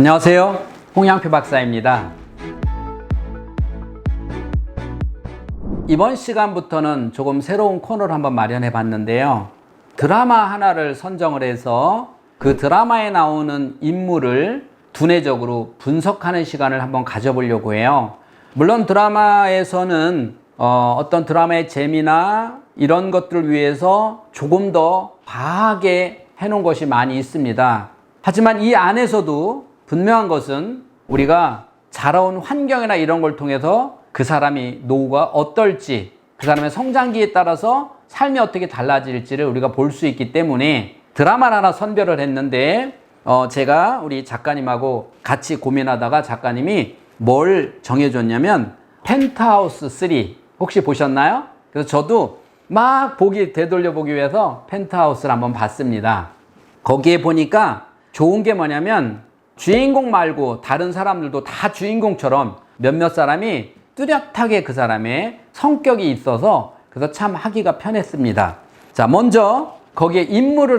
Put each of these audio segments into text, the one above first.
안녕하세요. 홍양표 박사입니다. 이번 시간부터는 조금 새로운 코너를 한번 마련해 봤는데요. 드라마 하나를 선정을 해서 그 드라마에 나오는 인물을 두뇌적으로 분석하는 시간을 한번 가져보려고 해요. 물론 드라마에서는 어떤 드라마의 재미나 이런 것들을 위해서 조금 더 과하게 해놓은 것이 많이 있습니다. 하지만 이 안에서도 분명한 것은 우리가 자라온 환경이나 이런 걸 통해서 그 사람이 노후가 어떨지, 그 사람의 성장기에 따라서 삶이 어떻게 달라질지를 우리가 볼 수 있기 때문에 드라마를 하나 선별을 했는데 제가 우리 작가님하고 같이 고민하다가 작가님이 뭘 정해줬냐면 펜트하우스 3 혹시 보셨나요? 그래서 저도 막 되돌려보기 위해서 펜트하우스를 한번 봤습니다. 거기에 보니까 좋은 게 뭐냐면 주인공 말고 다른 사람들도 다 주인공처럼 몇몇 사람이 뚜렷하게 그 사람의 성격이 있어서 그래서 참 하기가 편했습니다. 자, 먼저 거기에 인물을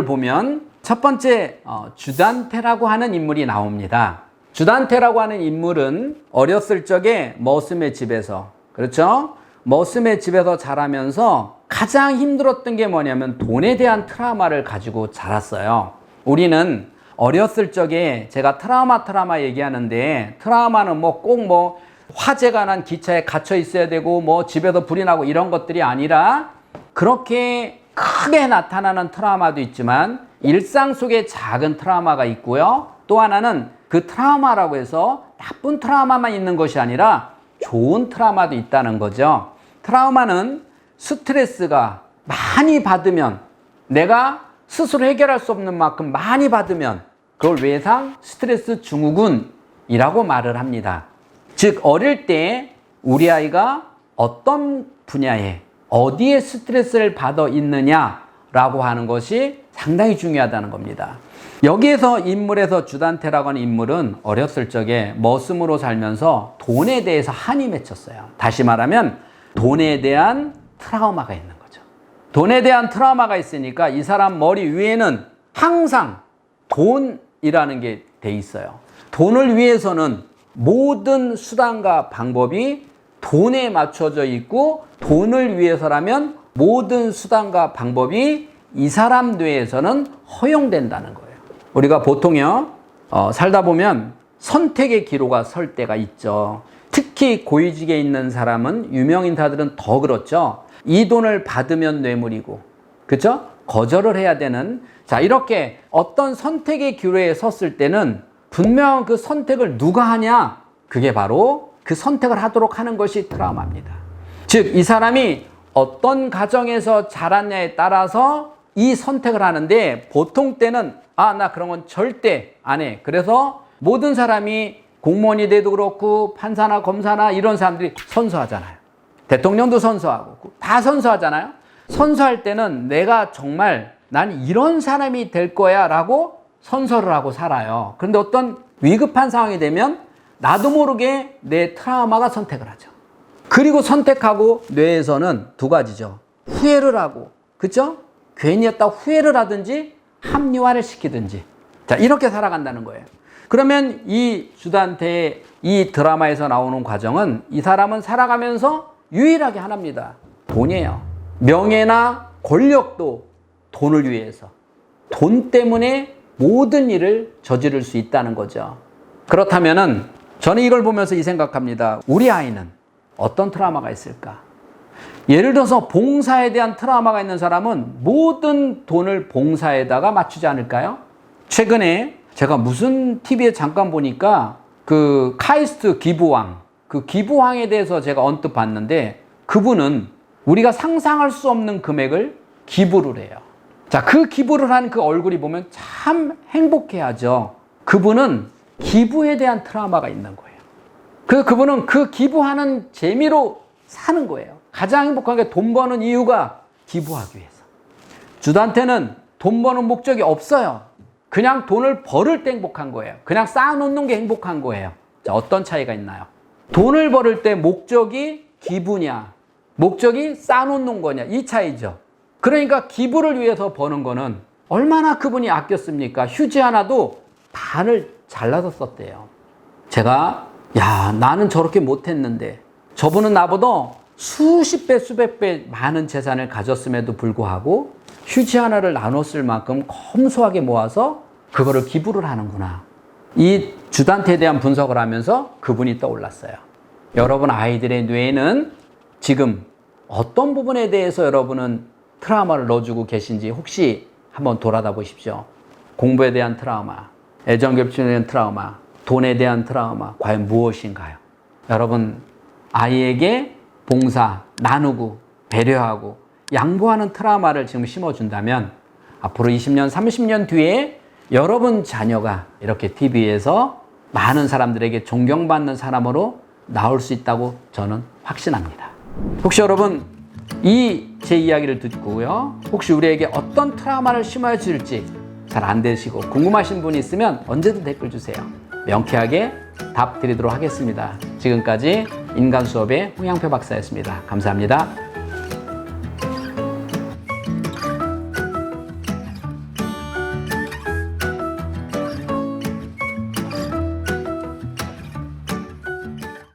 보면 첫 번째 주단태라고 하는 인물이 나옵니다. 주단태라고 하는 인물은 어렸을 적에 머슴의 집에서, 그렇죠? 머슴의 집에서 자라면서 가장 힘들었던 게 뭐냐면 돈에 대한 트라우마를 가지고 자랐어요. 우리는 어렸을 적에 제가 트라우마 얘기하는데 트라우마는 꼭 화재가 난 기차에 갇혀 있어야 되고 집에서 불이 나고 이런 것들이 아니라 그렇게 크게 나타나는 트라우마도 있지만 일상 속에 작은 트라우마가 있고요. 또 하나는 그 트라우마라고 해서 나쁜 트라우마만 있는 것이 아니라 좋은 트라우마도 있다는 거죠. 트라우마는 스트레스가 많이 받으면, 내가 스스로 해결할 수 없는 만큼 많이 받으면 그걸 외상 스트레스 증후군이라고 말을 합니다. 즉 어릴 때 우리 아이가 어떤 분야에 어디에 스트레스를 받아 있느냐라고 하는 것이 상당히 중요하다는 겁니다. 여기에서 인물에서 주단태라고 하는 인물은 어렸을 적에 머슴으로 살면서 돈에 대해서 한이 맺혔어요. 다시 말하면 돈에 대한 트라우마가 있는 거죠. 돈에 대한 트라우마가 있으니까 이 사람 머리 위에는 항상 돈이라는 게 돼 있어요. 돈을 위해서는 모든 수단과 방법이 돈에 맞춰져 있고, 돈을 위해서라면 모든 수단과 방법이 이 사람 뇌에서는 허용된다는 거예요. 우리가 보통요 살다 보면 선택의 기로가 설 때가 있죠. 특히 고위직에 있는 사람은, 유명인사들은 더 그렇죠. 이 돈을 받으면 뇌물이고, 그렇죠? 거절을 해야 되는, 자, 이렇게 어떤 선택의 기로에 섰을 때는 분명 그 선택을 누가 하냐? 그게 바로 그 선택을 하도록 하는 것이 트라우마입니다. 즉, 이 사람이 어떤 가정에서 자랐냐에 따라서 이 선택을 하는데, 보통 때는 나 그런 건 절대 안 해. 그래서 모든 사람이 공무원이 돼도 그렇고 판사나 검사나 이런 사람들이 선서하잖아요. 대통령도 선서하고 다 선서하잖아요. 선서할 때는 내가 정말 난 이런 사람이 될 거야 라고 선서를 하고 살아요. 그런데 어떤 위급한 상황이 되면 나도 모르게 내 트라우마가 선택을 하죠. 그리고 선택하고 뇌에서는 두 가지죠. 후회를 하고, 그렇죠? 괜히 했다 후회를 하든지 합리화를 시키든지, 자, 이렇게 살아간다는 거예요. 그러면 이 주단태의 이 드라마에서 나오는 과정은 이 사람은 살아가면서 유일하게 하나입니다. 돈이에요. 명예나 권력도 돈을 위해서, 돈 때문에 모든 일을 저지를 수 있다는 거죠. 그렇다면은 저는 이걸 보면서 이 생각합니다. 우리 아이는 어떤 트라우마가 있을까? 예를 들어서 봉사에 대한 트라우마가 있는 사람은 모든 돈을 봉사에다가 맞추지 않을까요? 최근에 제가 무슨 TV에 잠깐 보니까 그 카이스트 기부왕, 그 기부왕에 대해서 제가 언뜻 봤는데, 그분은 우리가 상상할 수 없는 금액을 기부를 해요. 자, 그 기부를 한 그 얼굴이 보면 참 행복해하죠. 그분은 기부에 대한 트라우마가 있는 거예요. 그분은 그 기부하는 재미로 사는 거예요. 가장 행복한 게 돈 버는 이유가 기부하기 위해서. 주단태는 돈 버는 목적이 없어요. 그냥 돈을 벌을 때 행복한 거예요. 그냥 쌓아놓는 게 행복한 거예요. 자, 어떤 차이가 있나요? 돈을 벌을 때 목적이 기부냐, 목적이 쌓아놓는 거냐, 이 차이죠. 그러니까 기부를 위해서 버는 거는 얼마나 그분이 아꼈습니까? 휴지 하나도 다 반을 잘라서 썼대요. 제가 야, 나는 저렇게 못했는데 저분은 나보다 수십 배, 수백 배 많은 재산을 가졌음에도 불구하고 휴지 하나를 나눴을 만큼 검소하게 모아서 그거를 기부를 하는구나. 이 주단태에 대한 분석을 하면서 그분이 떠올랐어요. 여러분 아이들의 뇌에는 지금 어떤 부분에 대해서 여러분은 트라우마를 넣어주고 계신지 혹시 한번 돌아다 보십시오. 공부에 대한 트라우마, 애정결핍에 대한 트라우마, 돈에 대한 트라우마, 과연 무엇인가요? 여러분, 아이에게 봉사, 나누고, 배려하고, 양보하는 트라우마를 지금 심어준다면 앞으로 20년, 30년 뒤에 여러분 자녀가 이렇게 TV에서 많은 사람들에게 존경받는 사람으로 나올 수 있다고 저는 확신합니다. 혹시 여러분 이 제 이야기를 듣고요, 혹시 우리에게 어떤 트라우마를 심어야 줄지 잘 안 되시고 궁금하신 분이 있으면 언제든 댓글 주세요. 명쾌하게 답 드리도록 하겠습니다. 지금까지 인간수업의 홍양표 박사였습니다. 감사합니다.